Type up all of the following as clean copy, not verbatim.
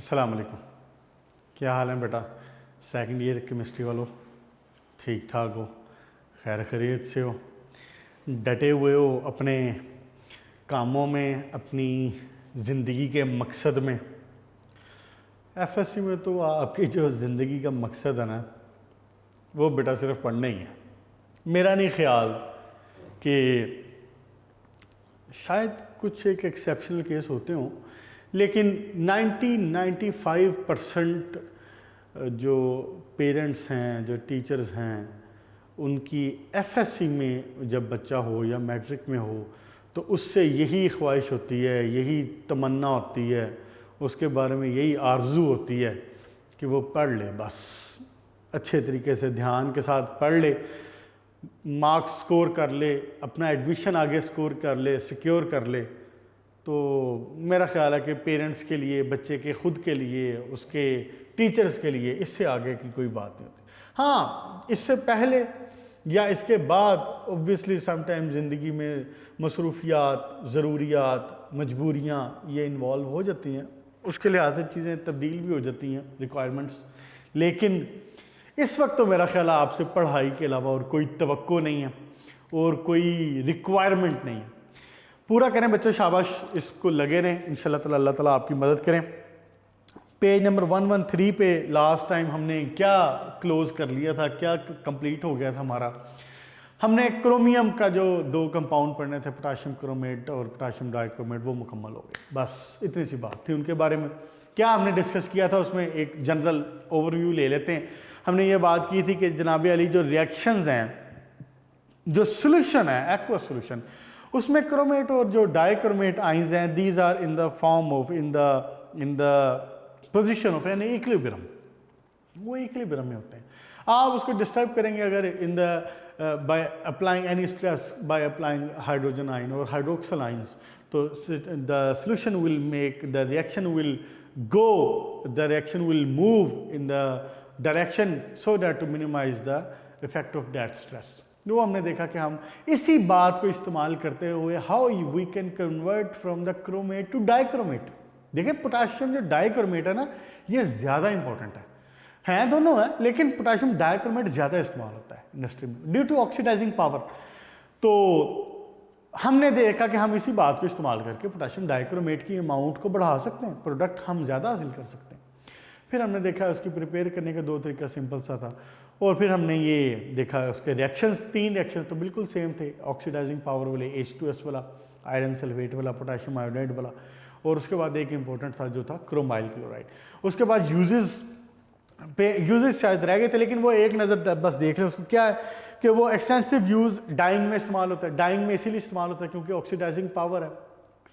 अस्सलाम वालेकुम। क्या हाल है बेटा? सेकंड ईयर केमिस्ट्री वालों, ठीक ठाक हो, खैर खैरियत से हो, डटे हुए हो अपने कामों में, अपनी ज़िंदगी के मकसद में। एफएससी में तो आपकी जो ज़िंदगी का मकसद है ना, वो बेटा सिर्फ पढ़ना ही है। मेरा नहीं ख्याल कि शायद कुछ एक एक्सेप्शनल केस होते हों, लेकिन 90-95% जो पेरेंट्स हैं, जो टीचर्स हैं, उनकी एफएससी में जब बच्चा हो या मैट्रिक में हो तो उससे यही ख्वाहिश होती है, यही तमन्ना होती है, उसके बारे में यही आरजू होती है कि वो पढ़ ले, बस अच्छे तरीके से ध्यान के साथ पढ़ ले, मार्क्स स्कोर कर ले, अपना एडमिशन आगे स्कोर कर ले, सिक्योर कर ले। तो मेरा ख्याल है कि पेरेंट्स के लिए, बच्चे के ख़ुद के लिए, उसके टीचर्स के लिए इससे आगे की कोई बात नहीं होती। हाँ, इससे पहले या इसके बाद ऑब्वियसली समटाइम ज़िंदगी में मसरूफियात, ज़रूरियात, मजबूरियाँ ये इन्वॉल्व हो जाती हैं, उसके लिहाज से चीज़ें तब्दील भी हो जाती हैं, रिक्वायरमेंट्स। लेकिन इस वक्त तो मेरा ख्याल है आपसे पढ़ाई के अलावा और कोई तवक्को नहीं है और कोई रिक्वायरमेंट नहीं है। पूरा करें बच्चे, शाबाश, इसको लगे रहें, इंशाल्लाह ताला अल्लाह ताला आपकी मदद करें। पेज नंबर 113 पे लास्ट टाइम हमने क्या क्लोज़ कर लिया था, क्या कंप्लीट हो गया था हमारा? हमने क्रोमियम का जो 2 कंपाउंड पढ़ने थे, पोटाशियम क्रोमेट और पोटाशियम डाइक्रोमेट, वो मुकम्मल हो गए। बस इतनी सी बात थी उनके बारे में। क्या हमने डिस्कस किया था उसमें, एक जनरल ओवरव्यू ले लेते हैं। हमने ये बात की थी कि जनाब अली जो रिएक्शंस हैं, जो सोल्यूशन है, एक्वस सोल्यूशन, उसमें क्रोमेट और जो डाइक्रोमेट आइंस हैं, these are in the form of in the position of an equilibrium, वो इक्विलिब्रियम में होते हैं। आप उसको डिस्टर्ब करेंगे अगर in the by applying any stress, by applying hydrogen ion और हाइड्रोक्सिल आइंस, तो the solution will make the reaction will go, the reaction will move in the direction so that to minimize the effect of that stress. वो हमने देखा कि हम इसी बात को इस्तेमाल करते हुए how we can convert from the chromate to dichromate. देखिए, पोटाशियम जो डाइक्रोमेट है ना, ये ज़्यादा इंपॉर्टेंट है, हैं दोनों है, लेकिन पोटाशियम डाइक्रोमेट ज़्यादा इस्तेमाल होता है इंडस्ट्री में ड्यू टू ऑक्सीडाइजिंग पावर। तो हमने देखा कि हम इसी बात को इस्तेमाल करके पोटाशियम डाइक्रोमेट की अमाउंट को बढ़ा सकते हैं, प्रोडक्ट हम ज़्यादा हासिल कर सकते हैं। फिर हमने देखा उसकी प्रिपेयर करने का 2 तरीका सिंपल सा था, और फिर हमने ये देखा उसके रिएक्शंस, 3 रिएक्शन तो बिल्कुल सेम थे, ऑक्सीडाइजिंग पावर वाले, H2S वाला, आयरन सल्फेट वाला, पोटाशियम आयोडाइड वाला, और उसके बाद एक इंपॉर्टेंट था जो था क्रोमाइल क्लोराइड। उसके बाद यूजेस शायद रह गए थे, लेकिन वो एक नज़र बस देख लें उसको। क्या है कि वो एक्सटेंसिव यूज़ डाइंग में इस्तेमाल होता है। डाइंग में इसीलिए इस्तेमाल होता है क्योंकि ऑक्सीडाइजिंग पावर है,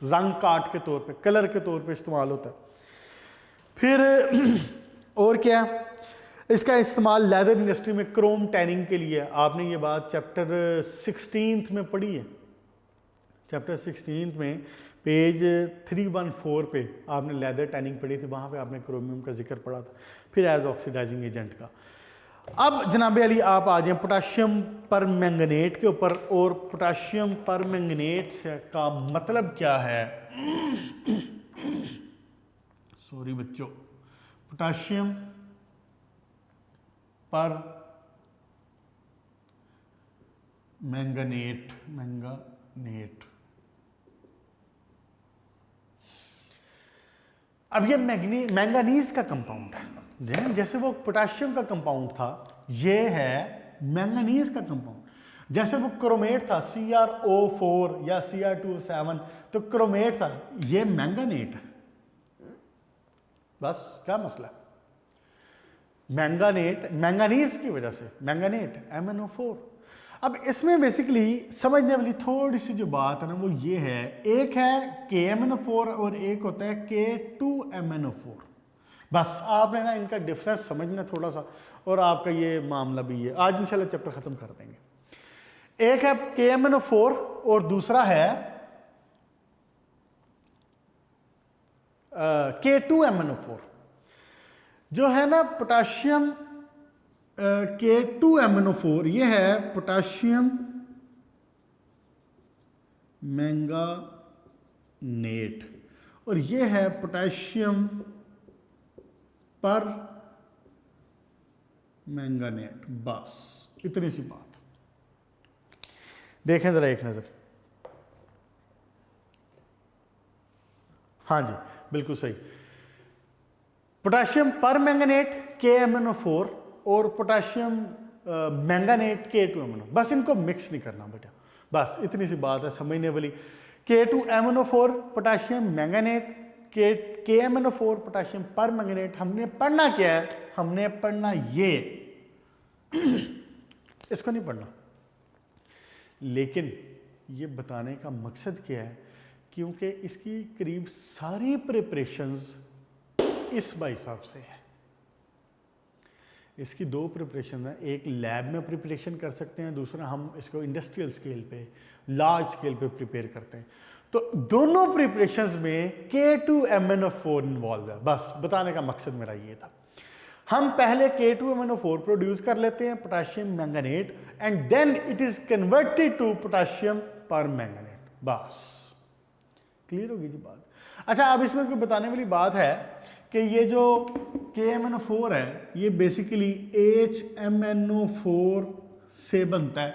रंग काट के तौर पे, कलर के तौर पे इस्तेमाल होता है। फिर और क्या, इसका इस्तेमाल लेदर इंडस्ट्री में क्रोम टैनिंग के लिए। आपने ये बात चैप्टर 16 में पढ़ी है, चैप्टर 16 में पेज 314 पे आपने लेदर टैनिंग पढ़ी थी, वहाँ पे आपने क्रोमियम का जिक्र पढ़ा था, फिर एज ऑक्सीडाइजिंग एजेंट का। अब जनाब अली आप आ जाएं पोटाशियम पर मैंगनेट के ऊपर, और पोटाशियम पर मैंगनेट का मतलब क्या है? सॉरी बच्चों, पोटाशियम पर मैंगनेट, अब ये मैंगनीज का कंपाउंड है, जैसे वो पोटाशियम का कंपाउंड था, ये है मैंगनीज का कंपाउंड। जैसे वो क्रोमेट था, CrO4 या Cr2O7, तो क्रोमेट था, ये मैंगनेट है। बस क्या मसला है? मैंगनेट, मैंगनीज की वजह से मैंगनेट, MnO4। अब इसमें बेसिकली समझने वाली थोड़ी सी जो बात है ना, वो ये है, एक है KMnO4 और एक होता है K2MnO4। बस आपने ना इनका डिफरेंस समझना थोड़ा सा, और आपका ये मामला भी है। आज इंशाल्लाह चैप्टर ख़त्म कर देंगे। एक है KMnO4 और दूसरा है K2MnO4। जो है ना पोटाशियम K2MnO4, ये है पोटाशियम मैंगानेट, और ये है पोटाशियम पर मैंगनेट, बस इतनी सी बात। देखें जरा एक नजर। हाँ जी बिल्कुल सही। पोटाशियम पर मैंगनेट KMnO4 और पोटाशियम मैंगनेट K2MnO, बस इनको मिक्स नहीं करना बेटा, बस इतनी सी बात है समझने वाली। K2MnO4 potassium manganate, KMnO4 potassium पर मैंगनेट। हमने पढ़ना क्या है? हमने पढ़ना ये इसको नहीं पढ़ना, लेकिन ये बताने का मकसद क्या है, क्योंकि इसकी करीब सारी प्रिपरेशंस इस भाई साहब से है। इसकी दो प्रिपरेशन है, एक लैब में प्रिपरेशन कर सकते हैं, दूसरा हम इसको इंडस्ट्रियल स्केल पे, लार्ज स्केल पे प्रिपेयर करते हैं। तो दोनों प्रिपरेशंस में K2MnO4 इन्वॉल्व है, बस बताने का मकसद मेरा ये था। हम पहले K2MnO4 प्रोड्यूस कर लेते हैं, potassium manganate, and then it is converted to potassium permanganate, बस क्लियर होगी जी बात। अच्छा, अब इसमें कोई बताने वाली बात है कि ये जो KMnO4 है ये बेसिकली HMnO4 से बनता है।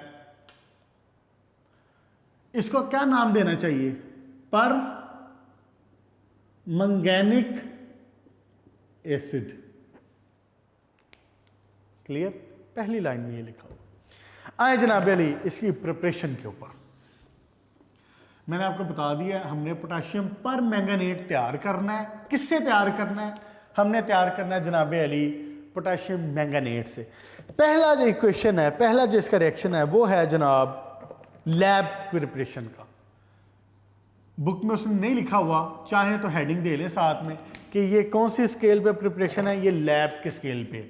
इसको क्या नाम देना चाहिए? पर मैंगैनिक एसिड। क्लियर? पहली लाइन में ये लिखा हुआ। आए जनाब अली इसकी प्रिपरेशन के ऊपर। मैंने आपको बता दिया हमने पोटाशियम पर मैंगनेट तैयार करना है। किससे तैयार करना है? हमने तैयार करना है जनाब अली पोटाशियम मैंगनेट से। पहला जो इक्वेशन है, पहला जो इसका रिएक्शन है वो है जनाब लैब प्रिपरेशन का। बुक में उसने नहीं लिखा हुआ, चाहे तो हेडिंग दे ले साथ में कि ये कौन सी स्केल पे प्रिपरेशन है, ये लैब के स्केल पे।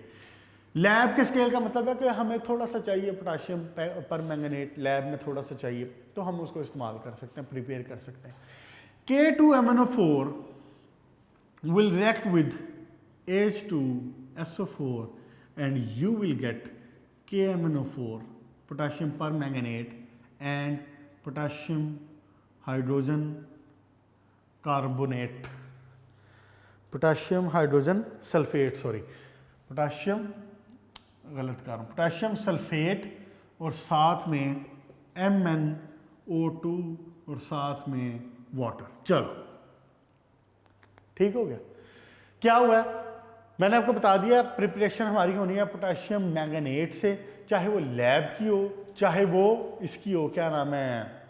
लैब के स्केल का मतलब है कि हमें थोड़ा सा चाहिए पोटाशियम पर मैंगनेट, लैब में थोड़ा सा चाहिए तो हम उसको इस्तेमाल कर सकते हैं, प्रिपेयर कर सकते हैं। K2MnO4 will react with H2SO4 and you will get KMnO4, potassium permanganate and potassium hydrogen carbonate, potassium hydrogen sulfate, sorry potassium गलत कर रहा हूँ, पोटाशियम सल्फेट और साथ में MnO2 और साथ में वाटर। चलो ठीक हो गया। क्या हुआ है? मैंने आपको बता दिया प्रिपरेशन हमारी होनी है पोटाशियम मैंगनेट से, चाहे वो लैब की हो चाहे वो इसकी हो, क्या नाम है,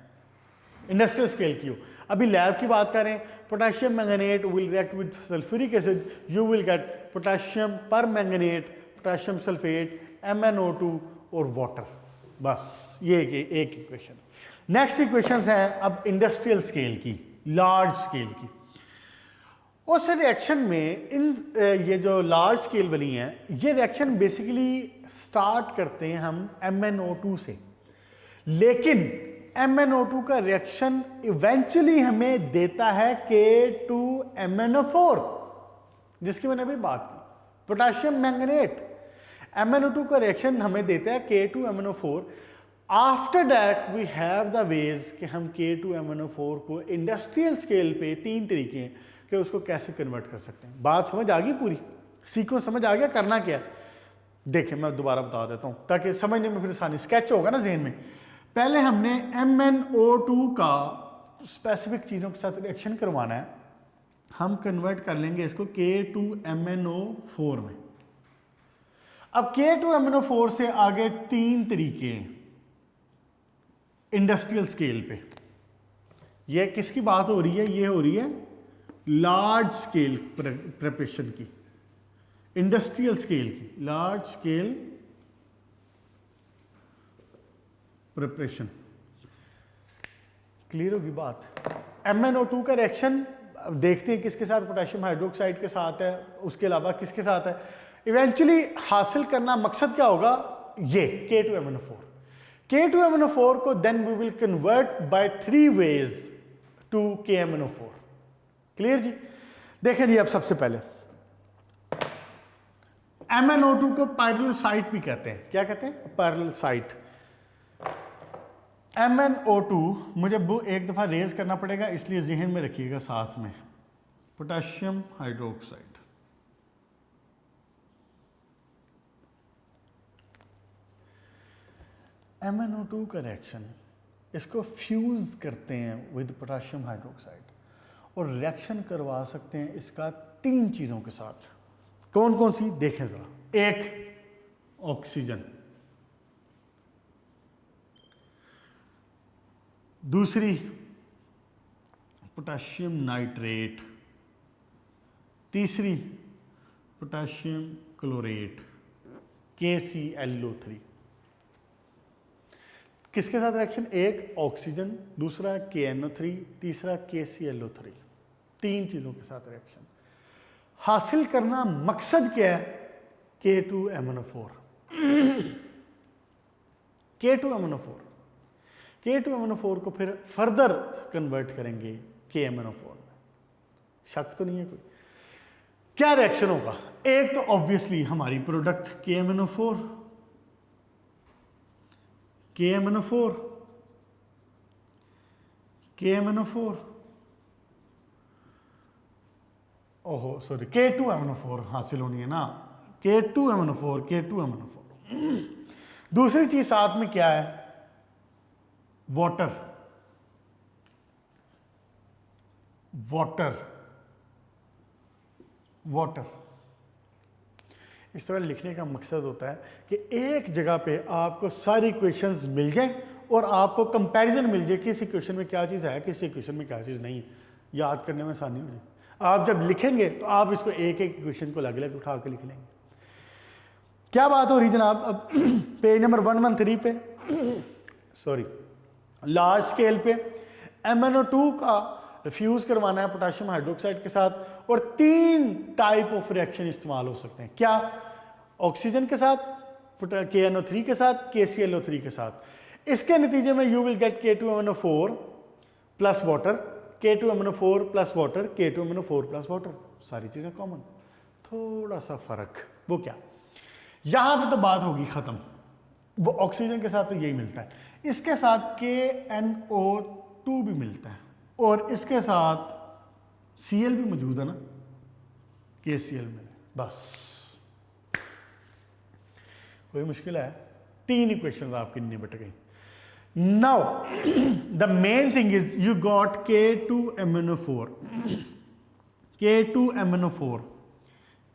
इंडस्ट्रियल स्केल की हो। अभी लैब की बात करें, potassium manganate will react with sulphuric acid, you will get potassium पर मैंगनेट, पोटाशियम सल्फेट, MnO2 और वाटर। बस ये एक इक्वेशन। नेक्स्ट इक्वेशंस हैं अब इंडस्ट्रियल स्केल की, लार्ज स्केल की। उस रिएक्शन में ये जो लार्ज स्केल वाली हैं, ये रिएक्शन बेसिकली स्टार्ट करते हैं हम MnO2 से, लेकिन MnO2 का रिएक्शन इवेंचुअली हमें देता है K2MnO4, जिसकी मैंने अभी बात की। पोटाशियम मैंगनेट MnO2 का रिएक्शन हमें देता है K2MnO4। After that we have the ways कि हम K2MnO4 को इंडस्ट्रियल स्केल पे, तीन तरीके हैं कि उसको कैसे कन्वर्ट कर सकते हैं। बात समझ आ गई? पूरी सीक्वेंस समझ आ गया? करना क्या है देखें, मैं दोबारा बता देता हूं ताकि समझने में फिर आसानी, स्केच होगा ना जहन में। पहले हमने MnO2 का स्पेसिफिक चीज़ों के साथ रिएक्शन करवाना है, हम कन्वर्ट कर लेंगे इसको K2MnO4 में। अब K2MnO4 से आगे तीन तरीके हैं इंडस्ट्रियल स्केल पे। ये किसकी बात हो रही है? ये हो रही है लार्ज स्केल प्रिपरेशन की, इंडस्ट्रियल स्केल की, लार्ज स्केल प्रिपरेशन। क्लियर होगी बात? MnO2 का रिएक्शन देखते हैं किसके साथ, पोटेशियम हाइड्रोक्साइड के साथ है, उसके अलावा किसके साथ है। इवेंचुअली हासिल करना मकसद क्या होगा? ये K2MnO4। K2MnO4 को then we will convert by 3 ways to KMnO4। Clear जी? देखें जी, अब सबसे पहले MnO2 को पैरेलल साइट भी कहते हैं। क्या कहते हैं? Parallel site. MnO2 मुझे एक दफा रेज करना पड़ेगा, इसलिए जहन में रखिएगा साथ में, पोटेशियम हाइड्रोक्साइड। MnO2 का रिएक्शन, इसको फ्यूज़ करते हैं विद पोटाशियम हाइड्रोक्साइड और रिएक्शन करवा सकते हैं इसका 3 चीज़ों के साथ। कौन कौन सी देखें ज़रा। एक ऑक्सीजन, दूसरी पोटाशियम नाइट्रेट, तीसरी पोटाशियम क्लोरेट KClO3। किसके साथ रिएक्शन? एक ऑक्सीजन, दूसरा KNO3, तीसरा KClO3। 3 चीज़ों के साथ रिएक्शन हासिल करना मकसद क्या है? K2MnO4। K2MnO4, K2MnO4 को फिर फर्दर कन्वर्ट करेंगे KMnO4 में। शक तो नहीं है कोई? क्या रिएक्शन होगा? एक तो ऑब्वियसली हमारी प्रोडक्ट KMnO4, KMnO4, KMnO4, ओहो सॉरी, K2MnO4 हासिल होनी है ना, K2MnO4, K2MnO4। दूसरी चीज साथ में क्या है? Water, water, water. इस तरह लिखने का मकसद होता है कि एक जगह पे आपको सारी इक्वेशंस मिल जाए और आपको कंपैरिजन मिल जाए, किस इक्वेशन में क्या चीज़ है, किस इक्वेशन में क्या चीज़ नहीं है। याद करने में आसानी हो जाए। आप जब लिखेंगे तो आप इसको एक एक इक्वेशन को अलग अलग उठा के लिख लेंगे। क्या बात हो रही जनाब? अब पेज नंबर 113 पे, सॉरी, लार्ज स्केल पे MnO2 का रिफ्यूज करवाना है पोटाशियम हाइड्रोक्साइड के साथ और 3 टाइप ऑफ रिएक्शन इस्तेमाल हो सकते हैं। क्या? ऑक्सीजन के साथ, KNO3 के साथ, KClO3 के साथ। इसके नतीजे में you will gate K2MnO4 plus water, K2MnO4 plus water, K2MnO4 plus water. सारी चीजें कॉमन, थोड़ा सा फर्क। वो क्या? यहां पे तो बात होगी खत्म। वो ऑक्सीजन के साथ तो यही मिलता है, इसके साथ KNO2 भी मिलता है और इसके साथ Cl भी मौजूद है ना, KCl में। बस कोई मुश्किल है? 3 इक्वेशन आपकी निपट गई। Now the main thing is you got K2MnO4, K2MnO4,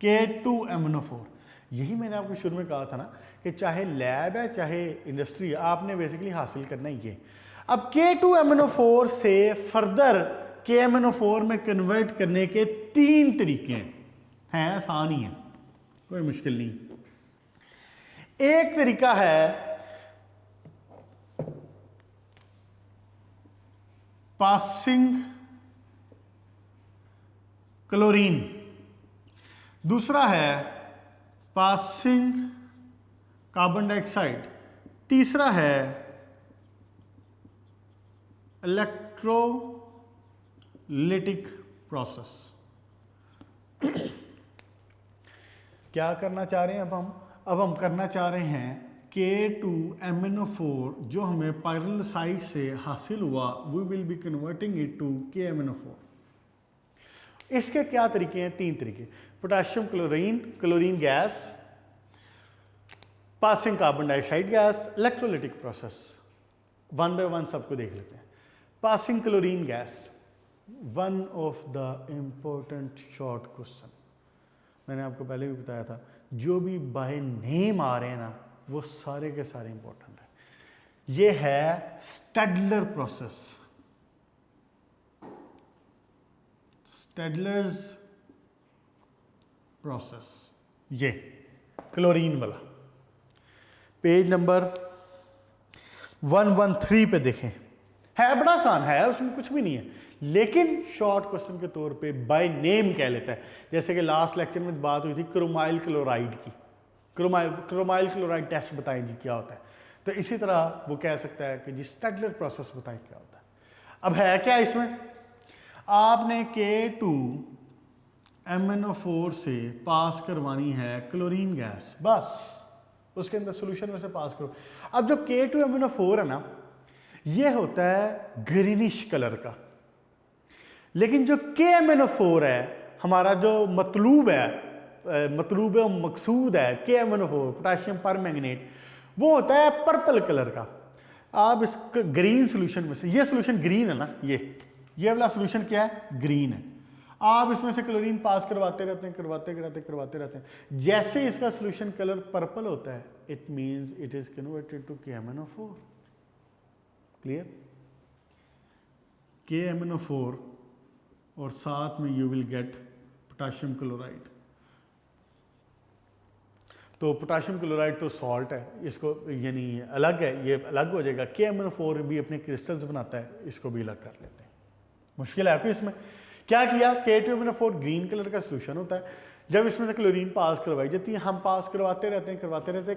K2MnO4। यही मैंने आपको शुरू में कहा था ना कि चाहे लैब है चाहे इंडस्ट्री है, आपने बेसिकली हासिल करना ही है। अब K2MnO4 से फर्दर KMnO4 में कन्वर्ट करने के 3 तरीके हैं, आसान ही है, कोई मुश्किल नहीं। एक तरीका है पासिंग क्लोरीन, दूसरा है पासिंग कार्बन डाइऑक्साइड, तीसरा है इलेक्ट्रोलिटिक प्रोसेस। क्या करना चाह रहे हैं अब हम करना चाह रहे हैं K2MnO4 जो हमें पायरल साइड से हासिल हुआ, we will be converting it to KMnO4। इसके क्या तरीके हैं? 3 तरीके। Potassium chlorine, chlorine gas, passing carbon dioxide gas, electrolytic process. 1 by 1 सबको देख लेते हैं। Passing chlorine gas, one of the important short question. मैंने आपको पहले भी बताया था, जो भी बाय नेम आ रहे हैं ना वो सारे के सारे इंपॉर्टेंट है। ये है स्टेडलर प्रोसेस, स्टेडलर्स प्रोसेस, ये क्लोरीन वाला। पेज नंबर 113 पे देखें, है बड़ा आसान है, उसमें कुछ भी नहीं है, लेकिन शॉर्ट क्वेश्चन के तौर पे बाय नेम कह लेता है। जैसे कि लास्ट लेक्चर में बात हुई थी क्रोमाइल क्लोराइड की, क्रोमाइल क्लोराइड टेस्ट बताएं जी क्या होता है, तो इसी तरह वो कह सकता है कि जी स्टेडलर प्रोसेस बताएं क्या होता है। अब है क्या इसमें? आपने K2MnO4 से पास करवानी है क्लोरीन गैस, बस उसके अंदर सॉल्यूशन में से पास करो। अब जो K2MnO4 है ना, ये होता है ग्रीनिश कलर का, लेकिन जो KMnO4 है, हमारा जो मतलूब और मकसूद है KMnO4 पोटाशियम परमैंगनेट, वो होता है पर्पल कलर का। आप इस ग्रीन सोल्यूशन में से, ये सोल्यूशन ग्रीन है ना, ये वाला सोल्यूशन क्या है, ग्रीन है। आप इसमें से क्लोरीन पास करवाते रहते हैं। जैसे इसका सोल्यूशन कलर पर्पल होता है, it means it is converted to KMnO4। Clear? KMnO4 और साथ में you will get potassium chloride. तो पोटाशियम क्लोराइड तो सॉल्ट है, इसको यानी अलग है, ये अलग हो जाएगा। KMnO4 भी अपने क्रिस्टल्स बनाता है, इसको भी अलग कर लेते हैं। मुश्किल है आपको इसमें। क्या किया, K2MnO4 ग्रीन कलर का सोल्यूशन होता है। जब इसमें से क्लोरीन पास करवाई जाती है, हम पास करवाते रहते हैं।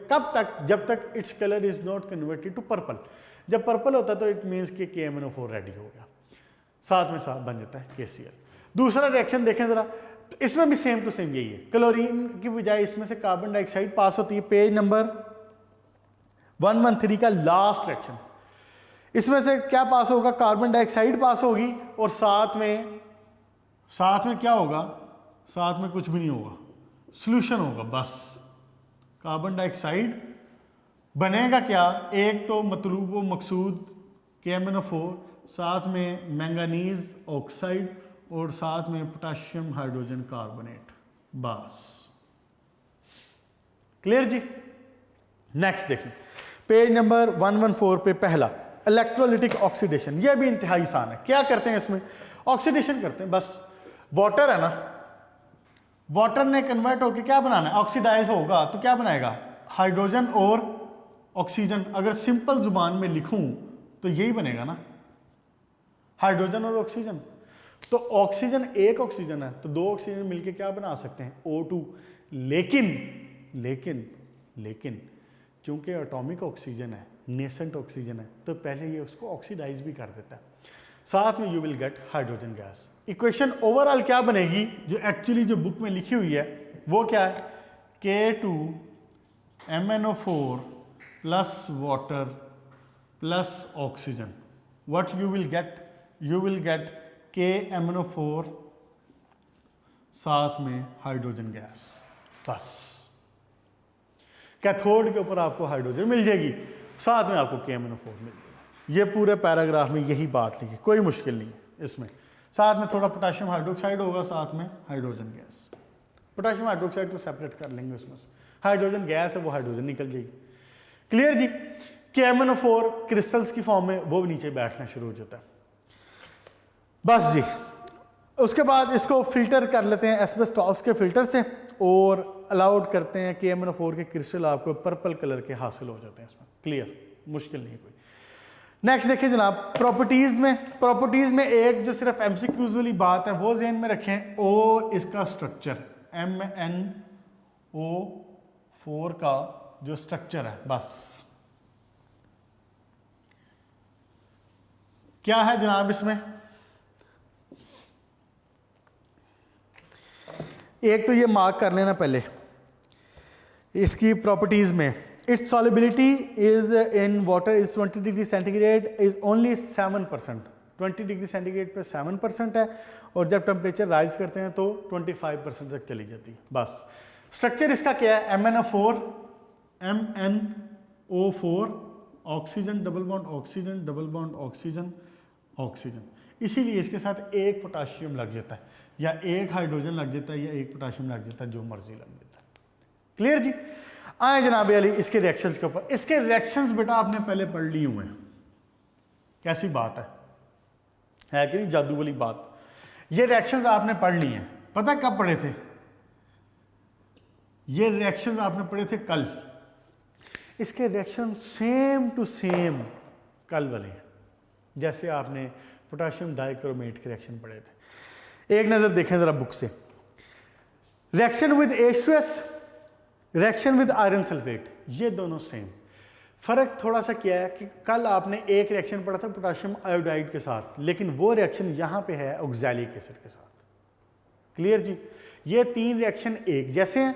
कब तक? जब तक its colour is not converted to purple. जब पर्पल होता है तो इट मीन्स कि KMnO4 रेडी हो गया, साथ में साथ बन जाता है KCl। दूसरा रिएक्शन देखें जरा, इसमें भी सेम टू सेम यही है। क्लोरीन की बजाय इसमें से कार्बन डाइऑक्साइड पास होती है। पेज नंबर 113 का लास्ट रिएक्शन, इसमें से क्या पास होगा, कार्बन डाइऑक्साइड पास होगी और साथ में क्या होगा, साथ में कुछ भी नहीं होगा, सॉल्यूशन होगा बस। कार्बन डाइऑक्साइड बनेगा क्या, एक तो मतलूब व मकसूद KMnO4, साथ में मैंगानीज ऑक्साइड और साथ में पोटाशियम हाइड्रोजन कार्बोनेट, बस। क्लियर जी? नेक्स्ट देखें, पेज नंबर 114 पे पहला इलेक्ट्रोलिटिक ऑक्सीडेशन। यह भी इंतहाई आसान है। क्या करते हैं इसमें, ऑक्सीडेशन करते हैं बस। वाटर है ना, वाटर ने कन्वर्ट होकर क्या बनाना है, ऑक्सीडाइज होगा तो क्या बनाएगा, हाइड्रोजन और ऑक्सीजन। अगर सिंपल जुबान में लिखूं तो यही बनेगा ना, हाइड्रोजन और ऑक्सीजन। तो ऑक्सीजन एक ऑक्सीजन है तो दो ऑक्सीजन मिलके क्या बना सकते हैं, O2। लेकिन चूंकि एटॉमिक ऑक्सीजन है, नेसेंट ऑक्सीजन है, तो पहले ये उसको ऑक्सीडाइज भी कर देता है, साथ में you will gate hydrogen gas. Equation overall क्या बनेगी, जो एक्चुअली जो बुक में लिखी हुई है वो क्या है, K2MnO4 plus water plus oxygen. What you will gate, you will gate KMnO4 साथ में हाइड्रोजन गैस, बस। कैथोड के ऊपर आपको हाइड्रोजन मिल जाएगी, साथ में आपको KMnO4 मिल जाएगा। ये पूरे पैराग्राफ में यही बात लिखी, कोई मुश्किल नहीं है इसमें। साथ में थोड़ा पोटाशियम हाइड्रोक्साइड होगा, साथ में हाइड्रोजन गैस। पोटाशियम हाइड्रोक्साइड तो सेपरेट कर लेंगे उसमें से, हाइड्रोजन गैस है वो हाइड्रोजन निकल जाएगी। क्लियर जी? KMnO4 क्रिस्टल्स की फॉर्म में वो नीचे बैठना शुरू हो जाता है, बस जी। उसके बाद इसको फिल्टर कर लेते हैं एस्बेस्टॉस के फिल्टर से और अलाउड करते हैं KMnO4 के क्रिस्टल आपको पर्पल कलर के हासिल हो जाते हैं इसमें। क्लियर? मुश्किल नहीं कोई। नेक्स्ट देखिए जनाब, प्रॉपर्टीज में एक जो सिर्फ MCQs वाली बात है वो ज़हन में रखें, ओ इसका स्ट्रक्चर MnO4 का जो स्ट्रक्चर है, बस। क्या है जनाब इसमें, एक तो ये मार्क कर लेना पहले इसकी प्रॉपर्टीज में, it's solubility is in water is 20 degree centigrade is only 7%। 20 degree centigrade पे 7% है और जब टेम्परेचर राइज करते हैं तो 25% तक चली जाती है, बस। स्ट्रक्चर इसका क्या है, MnO4 oxygen double bond oxygen double bond oxygen oxygen. इसीलिए इसके साथ एक पोटाशियम लग जाता है या एक हाइड्रोजन लग जाता है या एक पोटाशियम लग जाता है, जो मर्जी लग जाता है। क्लियर जी? आए जनाब अली इसके रिएक्शंस के ऊपर। इसके रिएक्शंस बेटा आपने पहले पढ़ लिए हुए हैं, कैसी बात है कि नहीं, जादू वाली बात। ये रिएक्शंस आपने पढ़ लिए हैं, पता कब पढ़े थे, ये रिएक्शंस आपने पढ़े थे कल। इसके रिएक्शन सेम टू सेम कल वाले हैं, जैसे आपने पोटाशियम डाइक्रोमेट के रिएक्शन पढ़े थे। एक नजर देखें जरा बुक से। Reaction with H2S, reaction with iron sulphate, ये दोनों सेम। फर्क थोड़ा सा क्या है कि कल आपने एक रिएक्शन पढ़ा था पोटाशियम आयोडाइड के साथ, लेकिन वो रिएक्शन यहां पे है ऑक्सैलिक एसिड के साथ। क्लियर जी? ये तीन रिएक्शन एक जैसे हैं।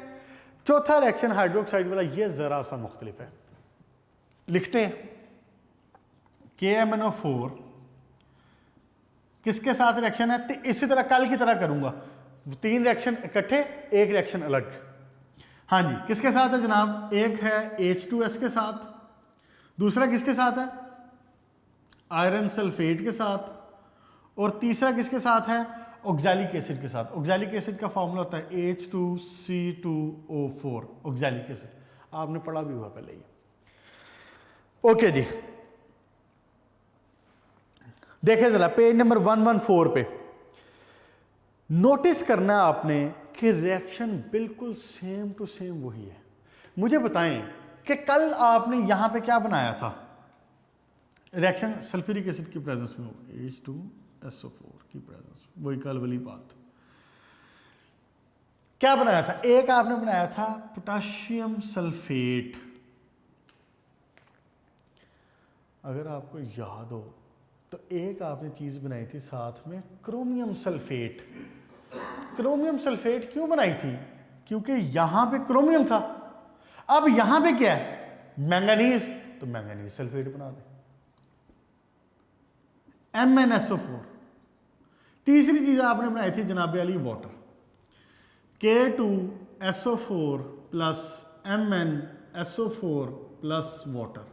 चौथा रिएक्शन हाइड्रोक्साइड वाला ये जरा सा मुख्तलिफ है। लिखते हैं KMnO4 किसके साथ रिएक्शन है, तो इसी तरह कल की तरह करूंगा, तीन रिएक्शन इकट्ठे एक रिएक्शन अलग। हाँ जी, किसके साथ है जनाब, एक है H2S के साथ, दूसरा किसके साथ है आयरन सल्फेट के साथ, और तीसरा किसके साथ है, ऑक्सैलिक एसिड के साथ। ऑक्सैलिक एसिड का फॉर्मूला होता है H2C2O4, ऑक्सैलिक एसिड, आपने पढ़ा भी हुआ पहले ही। ओके जी, देखें जरा पेज नंबर 114 पे, नोटिस करना है आपने कि रिएक्शन बिल्कुल सेम टू सेम वही है। मुझे बताएं कि कल आपने यहां पे क्या बनाया था, रिएक्शन सल्फ्यूरिक एसिड की प्रेजेंस में होगी, H2SO4 की प्रेजेंस, वही कल वाली बात। क्या बनाया था, एक आपने बनाया था पोटाशियम सल्फेट, अगर आपको याद हो तो एक आपने चीज बनाई थी साथ में क्रोमियम सल्फेट। क्रोमियम सल्फेट क्यों बनाई थी, क्योंकि यहां पे क्रोमियम था, अब यहां पे क्या है, मैंगनीज, तो मैंगनीज सल्फेट बना दे, MnSO4। तीसरी चीज आपने बनाई थी जनाबे वाली water, K2SO4 plus MnSO4 plus water,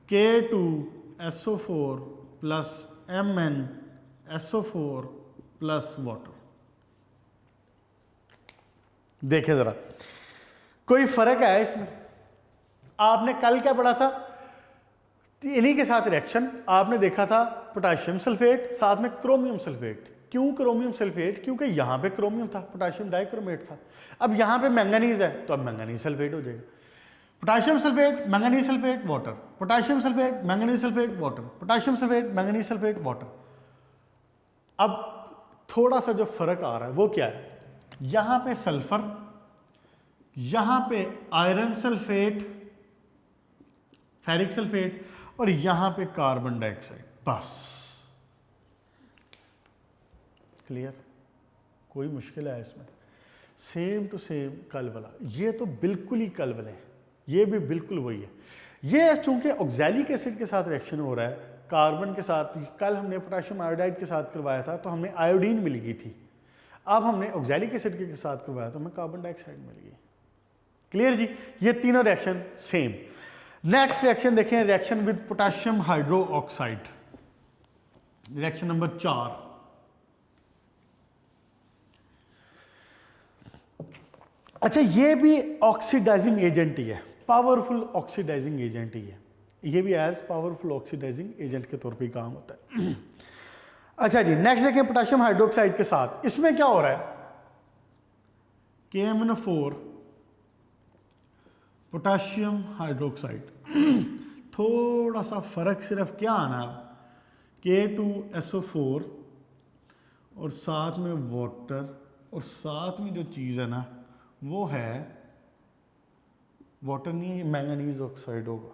K2SO4 plus MnSO4 plus water. देखें जरा कोई फर्क है इसमें, आपने कल क्या पढ़ा था, इन्हीं के साथ रिएक्शन आपने देखा था पोटाशियम सल्फेट साथ में क्रोमियम सल्फेट। क्यों क्रोमियम सल्फेट, क्योंकि यहां पे क्रोमियम था, पोटाशियम डाइक्रोमेट था, अब यहां पे मैंगनीज है तो अब मैंगनीज सल्फेट हो जाएगा। Potassium sulphate manganese sulphate water, potassium sulphate manganese sulphate water, potassium sulphate manganese sulphate water. अब थोड़ा सा जो फर्क आ रहा है वो क्या है, यहां पे सल्फर, यहां पे आयरन सल्फेट, फेरिक सल्फेट, और यहां पे कार्बन डाइऑक्साइड, बस क्लियर, कोई मुश्किल है इसमें, सेम टू सेम कल वाला, ये तो बिल्कुल ही कल वाले हैं, ये भी बिल्कुल वही है। ये चूंकि ऑक्सैलिक एसिड के साथ रिएक्शन हो रहा है, कार्बन के साथ, कल हमने पोटेशियम आयोडाइड के साथ करवाया था तो हमें आयोडीन मिल गई थी, अब हमने ऑक्सैलिक एसिड के साथ करवाया तो हमें कार्बन डाइऑक्साइड मिल गई। क्लियर जी, ये तीनों रिएक्शन सेम। नेक्स्ट रिएक्शन देखें, reaction with potassium hydro oxide, reaction number 4। अच्छा, ये भी ऑक्सीडाइजिंग एजेंट ही है, पावरफुल ऑक्सीडाइजिंग एजेंट ही है, ये भी एज पावरफुल ऑक्सीडाइजिंग एजेंट के तौर पे काम होता है। अच्छा जी, नेक्स्ट देखें पोटेशियम हाइड्रोक्साइड के साथ, इसमें क्या हो रहा है, KMnO4 पोटेशियम हाइड्रोक्साइड, थोड़ा सा फर्क सिर्फ क्या आना, K2SO4 और साथ में वाटर, और साथ में जो चीज़ है ना वो है वाटर, नहीं मैंगनीज ऑक्साइड होगा,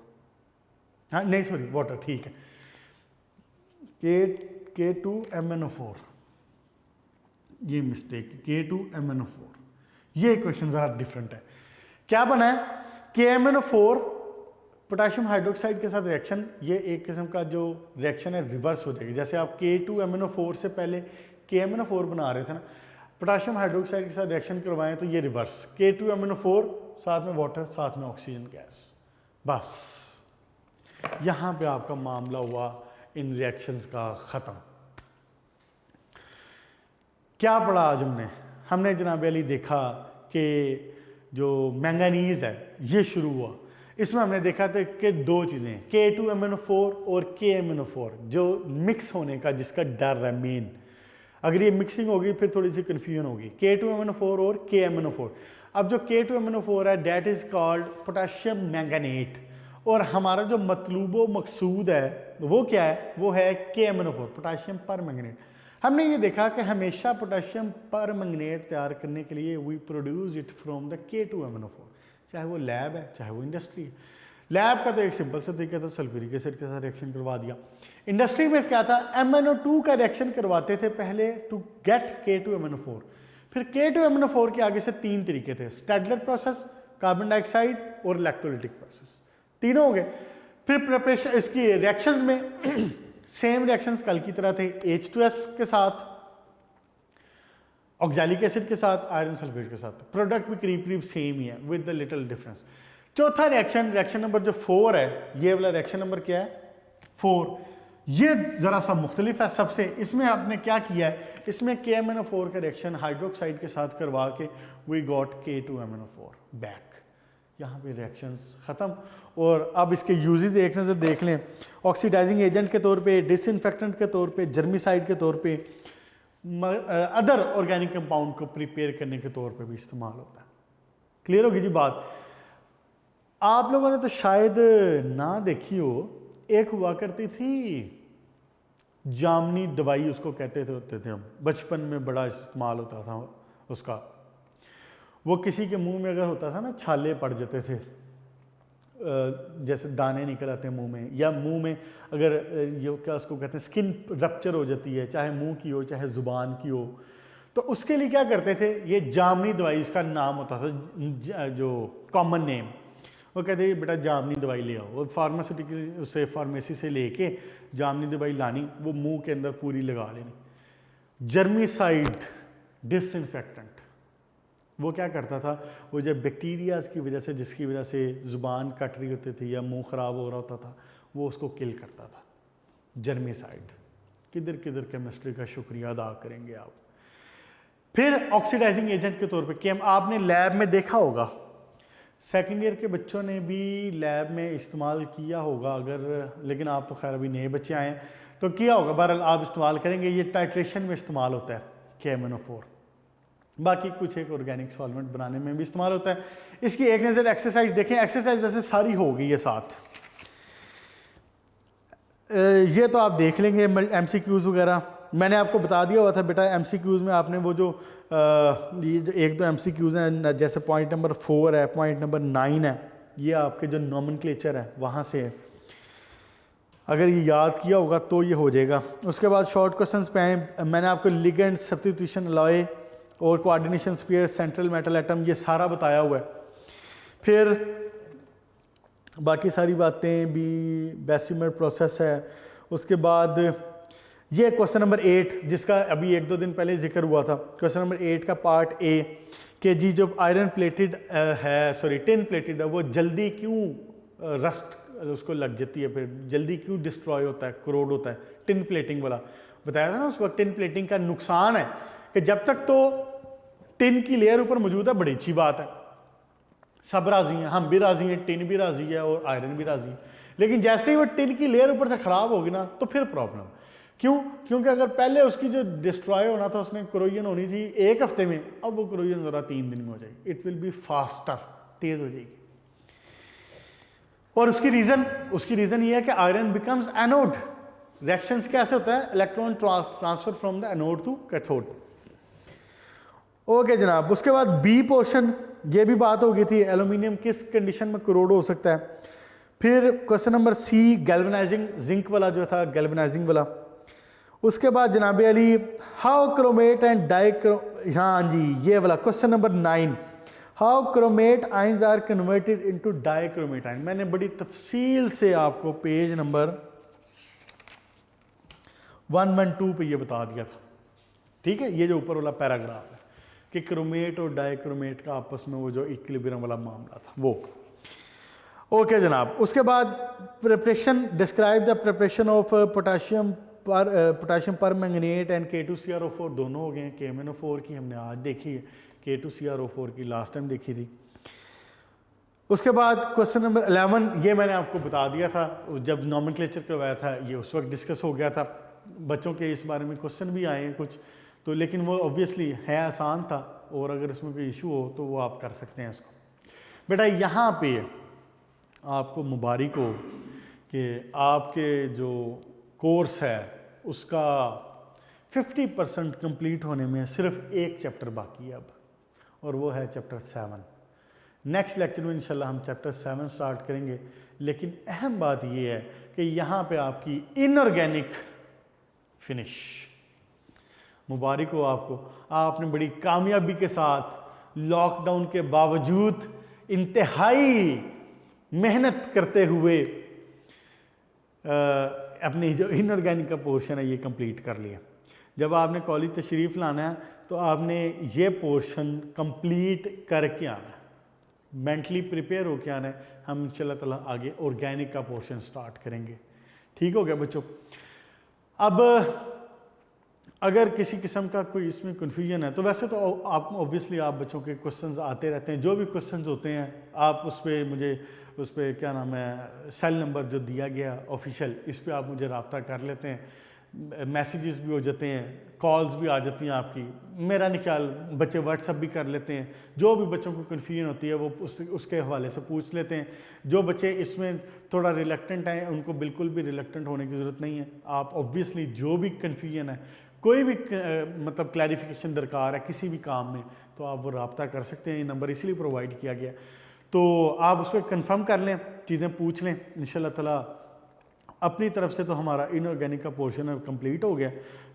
हाँ नहीं सॉरी वाटर, ठीक है, K2MnO4, ये मिस्टेक, K2MnO4, ये क्वेश्चन ज़रा डिफरेंट है। क्या बना है, KMnO4 पोटेशियम हाइड्रोक्साइड के साथ रिएक्शन, ये एक किस्म का जो रिएक्शन है रिवर्स हो जाएगी, जैसे आप K2MnO4 से पहले KMnO4 बना रहे थे ना, पोटेशियम हाइड्रोक्साइड के साथ रिएक्शन करवाएं तो ये रिवर्स, K2MnO4 साथ में वाटर साथ में ऑक्सीजन गैस, बस यहां पे आपका मामला हुआ इन रिएक्शंस का ख़त्म। क्या पढ़ा आज हमने जनाब अली देखा कि जो मैंगनीज है ये शुरू हुआ, इसमें हमने देखा था कि दो चीज़ें, K2MnO4 और KMnO4 जो मिक्स होने का जिसका डर है मेन, अगर ये मिक्सिंग होगी फिर थोड़ी सी कन्फ्यूजन होगी, K2MnO4 और KMnO4। अब जो K2MnO4 है that is called potassium manganate, और हमारा जो मतलूबो मकसूद है वो क्या है, वो है KMnO4 पोटेशियम पर मैंगनेट। हमने ये देखा कि हमेशा पोटेशियम पर मैंगनेट तैयार करने के लिए we produce it from the K2MnO4, चाहे वो लैब है चाहे वो इंडस्ट्री है। लैब का तो एक सिंपल सा तरीका था, सल्फ्यूरिक एसिड के साथ रिएक्शन करवा दिया। इंडस्ट्री में क्या था, MnO2 का रिएक्शन करवाते थे पहले टू गेट K2MnO4, फिर K2MnO4 के आगे से तीन तरीके थे, स्टैडलर प्रोसेस, कार्बन डाइऑक्साइड और इलेक्ट्रोलाइटिक प्रोसेस, तीनों हो गए। फिर प्रिपरेशन इसकी रिएक्शंस में सेम रिएक्शंस कल की तरह थे, H2S के साथ, ऑक्सैलिक एसिड के साथ, आयरन सल्फेट के साथ, प्रोडक्ट भी करीब करीब सेम ही है विद द लिटिल चौथा रिएक्शन, रिएक्शन नंबर जो 4 है, ये वाला रिएक्शन नंबर क्या है 4, ये ज़रा सा मुख्तलिफ है सबसे। इसमें आपने क्या किया है, इसमें KMnO4 का रिएक्शन हाइड्रोक्साइड के साथ करवा के वी गॉट K2MnO4 बैक। यहाँ पे रिएक्शंस ख़त्म। और अब इसके यूजेस एक नज़र देख लें। ऑक्सीडाइजिंग एजेंट के तौर पे, डिसइंफेक्टेंट के तौर पे, जर्मिसाइड के तौर पे, अदर ऑर्गेनिक कंपाउंड को प्रिपेयर करने के तौर पे भी इस्तेमाल होता है। क्लियर होगी जी बात। आप लोगों ने तो शायद ना देखी हो, एक हुआ करती थी जामनी दवाई, उसको कहते थे होते थे हम, बचपन में बड़ा इस्तेमाल होता था उसका। वो किसी के मुंह में अगर होता था ना, छाले पड़ जाते थे, जैसे दाने निकल आते हैं मुंह में, या मुंह में अगर ये क्या उसको कहते हैं स्किन रप्चर हो जाती है, चाहे मुंह की हो चाहे ज़ुबान की हो, तो उसके लिए क्या करते थे, ये जामनी दवाई इसका नाम होता था, जो कॉमन नेम। वो कहते हैं बेटा जामनी दवाई ले आओ, वो फार्मास्यूटिकल से फार्मेसी से लेके जामनी दवाई लानी, वो मुंह के अंदर पूरी लगा लेनी। जर्मिसाइड डिसइंफेक्टेंट, वो क्या करता था, वो जब बैक्टीरियाज की वजह से, जिसकी वजह से ज़ुबान कट रही होती थी या मुंह ख़राब हो रहा होता था, वो उसको किल करता था। जर्मिसाइड, किधर किधर केमिस्ट्री का शुक्रिया अदा करेंगे आप। फिर ऑक्सीडाइजिंग एजेंट के तौर पे कि आपने लैब में देखा होगा, सेकेंड ईयर के बच्चों ने भी लैब में इस्तेमाल किया होगा अगर, लेकिन आप तो खैर अभी नए बच्चे आए हैं तो किया होगा, बहरहाल आप इस्तेमाल करेंगे। ये टाइट्रेशन में इस्तेमाल होता है KMnO4, बाकी कुछ एक ऑर्गेनिक सॉल्वेंट बनाने में भी इस्तेमाल होता है। इसकी एक नज़र एक्सरसाइज देखें। एक्सरसाइज वैसे सारी हो गई है साथ, ये तो आप देख लेंगे MCQs वगैरह। मैंने आपको बता दिया हुआ था बेटा MCQs में आपने वो जो ये जो एक दो MCQs हैं, जैसे पॉइंट नंबर 4 है, पॉइंट नंबर 9 है, ये आपके जो नॉमेनक्लेचर है वहाँ से है, अगर ये याद किया होगा तो ये हो जाएगा। उसके बाद शॉर्ट क्वेश्चंस पे आए, मैंने आपको लिगेंड, सब्स्टिट्यूशन अलॉय और coordination sphere, central metal atom, ये सारा बताया हुआ है। फिर बाकी सारी बातें भी, बेसिमर प्रोसेस है। उसके बाद ये क्वेश्चन नंबर 8 जिसका अभी 1-2 दिन पहले जिक्र हुआ था, क्वेश्चन नंबर 8 का पार्ट A कि जी जब आयरन प्लेटेड है, सॉरी टिन प्लेटेड है, वो जल्दी क्यों रस्ट उसको लग जाती है, फिर जल्दी क्यों डिस्ट्रॉय होता है, करोड होता है, टिन प्लेटिंग वाला बताया था ना उस वक्त। टिन प्लेटिंग का नुकसान है कि जब तक तो टिन की लेयर ऊपर मौजूद है, बड़ी अच्छी बात है, सब राजी हैं, हम भी राजी हैं, टिन भी राजी है और आयरन भी राजी है। लेकिन जैसे ही वो टिन की लेयर ऊपर से ख़राब होगी ना तो फिर प्रॉब्लम। क्यों? क्योंकि अगर पहले उसकी जो डिस्ट्रॉय होना था, उसमें क्रोजन होनी थी 1 हफ्ते में, अब वो क्रोजन ज़रा 3 दिन में हो जाएगी। इट विल बी फास्टर, तेज़ हो जाएगी। और उसकी रीज़न ये है कि आयरन बिकम्स एनोड। रिएक्शंस कैसे होता है, electron transfer from the anode to cathode. Okay जनाब। उसके बाद बी पोर्शन, ये भी बात हो गई थी, एल्यूमिनियम किस कंडीशन में करोड हो सकता है। फिर question number C galvanizing, zinc वाला जो था गैल्वेनाइजिंग वाला। उसके बाद जनाब Ali how chromate and dichro, हाँ जी ये वाला question number 9, how chromate ions are converted into dichromate ion. मैंने बड़ी तफसील से आपको पेज नंबर 112 पे ये बता दिया था, ठीक है। ये जो ऊपर वाला पैराग्राफ है कि क्रोमेट और डाइक्रोमेट का आपस में वो जो इक्विलिब्रियम वाला मामला था वो। ओके जनाब। उसके बाद preparation, describe the preparation of potassium पर मैंगनेट एंड K2CrO4, दोनों हो गए हैं। KMnO4 की हमने आज देखी है, K2CrO4 की लास्ट टाइम देखी थी। उसके बाद क्वेश्चन नंबर 11, ये मैंने आपको बता दिया था जब नॉमेनक्लेचर करवाया था, ये उस वक्त डिस्कस हो गया था। बच्चों के इस बारे में क्वेश्चन भी आए हैं कुछ तो, लेकिन वो ऑब्वियसली है आसान था, और अगर इसमें कोई इशू हो तो वो आप कर सकते हैं इसको। बेटा यहाँ पे आपको मुबारक हो कि आपके जो कोर्स है उसका 50% कंप्लीट होने में सिर्फ एक चैप्टर बाकी है अब, और वो है चैप्टर 7। नेक्स्ट लेक्चर में इंशाल्लाह हम चैप्टर 7 स्टार्ट करेंगे। लेकिन अहम बात ये है कि यहाँ पे आपकी इनऑर्गेनिक फिनिश, मुबारक हो आपको, आपने बड़ी कामयाबी के साथ लॉकडाउन के बावजूद इंतहाई मेहनत करते हुए अपनी जो इनऑर्गेनिक का पोर्शन है ये कंप्लीट कर लिया। जब आपने कॉलेज तशरीफ़ लाना है तो आपने ये पोर्शन कंप्लीट करके आना है, मेंटली प्रिपेयर होके आना है। हम इंशाल्लाह ताला आगे ऑर्गेनिक का पोर्शन स्टार्ट करेंगे। ठीक हो गया बच्चों? अब अगर किसी किस्म का कोई इसमें कन्फ्यूजन है तो वैसे तो आप ऑब्वियसली आप बच्चों के क्वेश्चंस आते रहते हैं, जो भी क्वेश्चंस होते हैं आप उस पर मुझे उस पर क्या नाम है सेल नंबर जो दिया गया ऑफिशियल, इस पर आप मुझे रब्ता कर लेते हैं, मैसेजेस भी हो जाते हैं, कॉल्स भी आ जाती हैं आपकी, मेरा नहीं ख्याल बच्चे व्हाट्सअप भी कर लेते हैं, जो भी बच्चों को कन्फ्यूजन होती है वो उसके हवाले से पूछ लेते हैं। जो बच्चे इसमें थोड़ा रिलक्टेंट हैं उनको बिल्कुल भी रिलक्टेंट होने की ज़रूरत नहीं है। आप ऑब्वियसली जो भी कन्फ्यूजन है, कोई भी मतलब क्लैरिफिकेशन दरकार है किसी भी काम में, तो आप वो रब्ता कर सकते हैं। ये नंबर इसीलिए प्रोवाइड किया गया, तो आप उस पर कन्फर्म कर लें, चीज़ें पूछ लें। इंशाल्लाह ताला अपनी तरफ से तो हमारा इनऑर्गेनिक का पोर्शन कंप्लीट हो गया,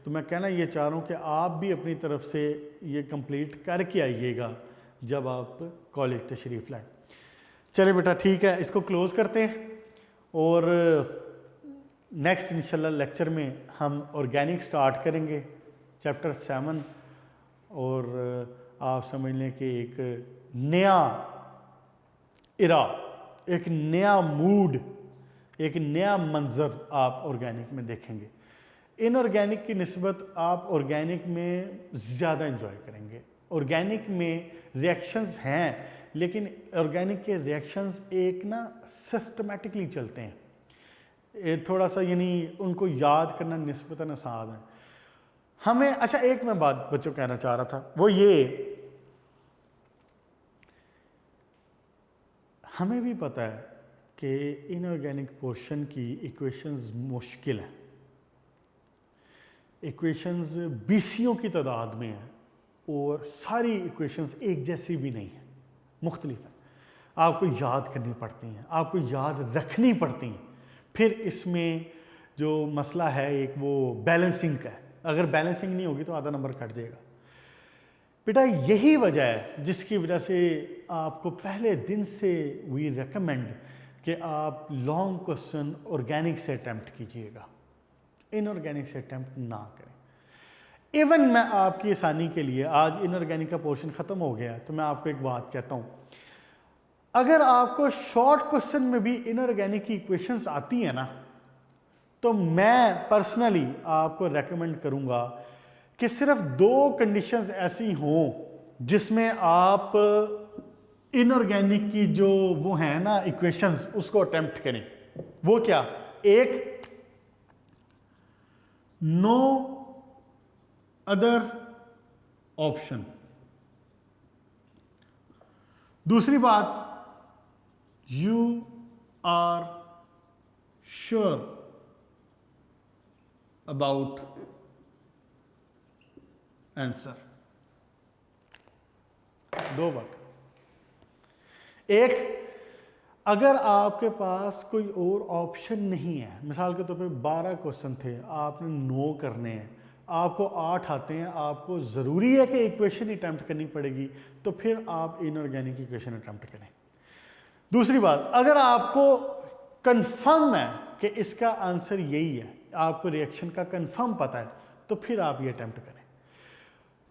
तो मैं कहना ये चाह रहा हूँ कि आप भी अपनी तरफ से ये कंप्लीट करके आइएगा जब आप कॉलेज तशरीफ़ लाएँ। चले बेटा ठीक है, इसको क्लोज़ करते हैं और नेक्स्ट इंशाल्लाह लेक्चर में हम ऑर्गेनिक स्टार्ट करेंगे चैप्टर 7, और आप समझ लें कि एक नया इरा, एक नया मूड, एक नया मंज़र आप ऑर्गेनिक में देखेंगे। इनऑर्गेनिक की निस्बत आप ऑर्गेनिक में ज़्यादा एंजॉय करेंगे। ऑर्गेनिक में रिएक्शंस हैं, लेकिन ऑर्गेनिक के रिएक्शंस एक ना सिस्टमेटिकली चलते हैं, थोड़ा सा यानी उनको याद करना निस्बतन आसान है हमें। अच्छा एक मैं बात बच्चों कहना चाह रहा था, वो ये हमें भी पता है कि इनऑर्गेनिक पोर्शन की इक्वेशंस मुश्किल हैं, इक्वेशंस बीसियों की तादाद में हैं और सारी इक्वेशंस एक जैसी भी नहीं है, मुख्तलिफ हैं, आपको याद करनी पड़ती हैं, आपको याद रखनी पड़ती हैं। फिर इसमें जो मसला है एक वो बैलेंसिंग का है, अगर बैलेंसिंग नहीं होगी तो आधा नंबर कट जाएगा। बेटा यही वजह है जिसकी वजह से आपको पहले दिन से वी रेकमेंड कि आप लॉन्ग क्वेश्चन ऑर्गेनिक से अटैम्प्ट कीजिएगा, इनऑर्गेनिक से अटैम्प्ट ना करें। इवन मैं आपकी आसानी के लिए, आज इनऑर्गेनिक का पोर्शन ख़त्म हो गया तो मैं आपको एक बात कहता हूँ, अगर आपको शॉर्ट क्वेश्चन में भी इनऑर्गेनिक की इक्वेशंस आती है ना, तो मैं पर्सनली आपको रेकमेंड करूंगा कि सिर्फ 2 कंडीशंस ऐसी हों जिसमें आप इनऑर्गेनिक की जो वो है ना इक्वेशंस उसको अटेम्प्ट करें। वो क्या? एक, नो अदर ऑप्शन, दूसरी बात you are sure about answer। 2 बात। एक, अगर आपके पास कोई और ऑप्शन नहीं है, मिसाल के तौर पे 12 क्वेश्चन थे, आपने 9 करने हैं, आपको 8 आते हैं, आपको ज़रूरी है कि इक्वेशन अटैम्प्ट करनी पड़ेगी, तो फिर आप इनऑर्गेनिक इक्वेशन अटैम्प्ट करें। दूसरी बात, अगर आपको कंफर्म है कि इसका आंसर यही है, आपको रिएक्शन का कंफर्म पता है, तो फिर आप ये अटेम्प्ट करें।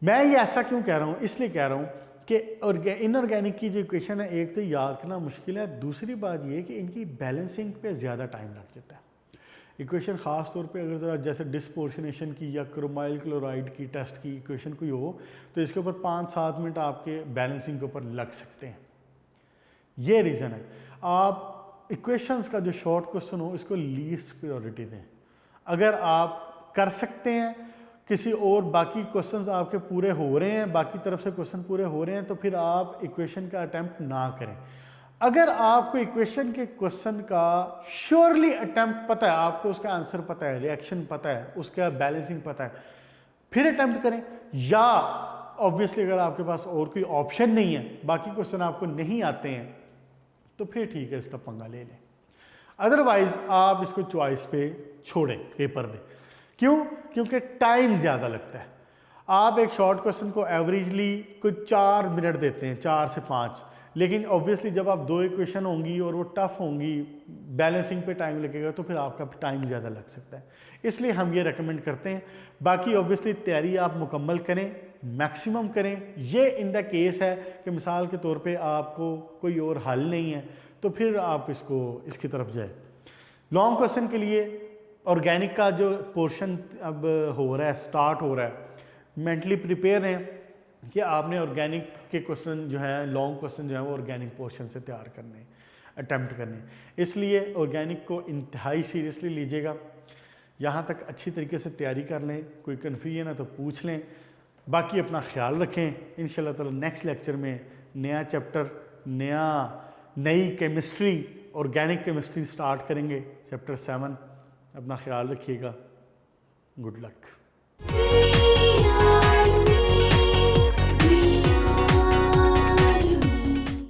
मैं ये ऐसा क्यों कह रहा हूँ? इसलिए कह रहा हूँ कि इनऑर्गेनिक की जो इक्वेशन है, एक तो याद करना मुश्किल है, दूसरी बात ये कि इनकी बैलेंसिंग पे ज़्यादा टाइम लग जाता है। इक्वेशन ख़ास तौर पे अगर ज़रा जैसे डिस्पोर्शनेशन की या क्रोमाइल क्लोराइड की टेस्ट की इक्वेशन कोई हो, तो इसके ऊपर 5-7 मिनट आपके बैलेंसिंग के ऊपर लग सकते हैं। ये रीज़न है। आप इक्वेशंस का जो शॉर्ट क्वेश्चन हो इसको लीस्ट प्रायोरिटी दें। अगर आप कर सकते हैं, किसी और बाकी क्वेश्चंस आपके पूरे हो रहे हैं, बाकी तरफ से क्वेश्चन पूरे हो रहे हैं, तो फिर आप इक्वेशन का अटेम्प्ट ना करें। अगर आपको इक्वेशन के क्वेश्चन का श्योरली अटेम्प्ट पता है, आपको उसका आंसर पता है, रिएक्शन पता है, उसका बैलेंसिंग पता है, फिर अटेम्प्ट करें। या ऑब्वियसली अगर आपके पास और कोई ऑप्शन नहीं है, बाकी क्वेश्चन आपको नहीं आते हैं, तो फिर ठीक है, इसका पंगा ले लें। अदरवाइज आप इसको चॉइस पे छोड़ें पेपर में। क्यों? क्योंकि टाइम ज़्यादा लगता है। आप एक शॉर्ट क्वेश्चन को एवरेजली कुछ 4 मिनट देते हैं, 4 से 5, लेकिन ऑब्वियसली जब आप 2 इक्वेशन होंगी और वो टफ होंगी, बैलेंसिंग पे टाइम लगेगा, तो फिर आपका टाइम ज़्यादा लग सकता है। इसलिए हम ये रेकमेंड करते हैं। बाकी ऑब्वियसली तैयारी आप मुकम्मल करें, मैक्सिमम करें। ये इन द केस है कि मिसाल के तौर पे आपको कोई और हल नहीं है, तो फिर आप इसकी तरफ जाए। लॉन्ग क्वेश्चन के लिए ऑर्गेनिक का जो पोर्शन अब हो रहा है, स्टार्ट हो रहा है, मेंटली प्रिपेयर हैं कि आपने ऑर्गेनिक के क्वेश्चन जो है, लॉन्ग क्वेश्चन जो है वो ऑर्गेनिक पोर्शन से तैयार करने, अटैम्प्ट करने। इसलिए ऑर्गेनिक को इंतहाई सीरियसली लीजिएगा। यहाँ तक अच्छी तरीके से तैयारी कर लें, कोई कन्फ्यूजन है तो पूछ लें। बाकी अपना ख्याल रखें। इंशाल्लाह ताला नेक्स्ट लेक्चर में नया चैप्टर, नई केमिस्ट्री, ऑर्गेनिक केमिस्ट्री स्टार्ट करेंगे, चैप्टर 7। अपना ख्याल रखिएगा। Good luck.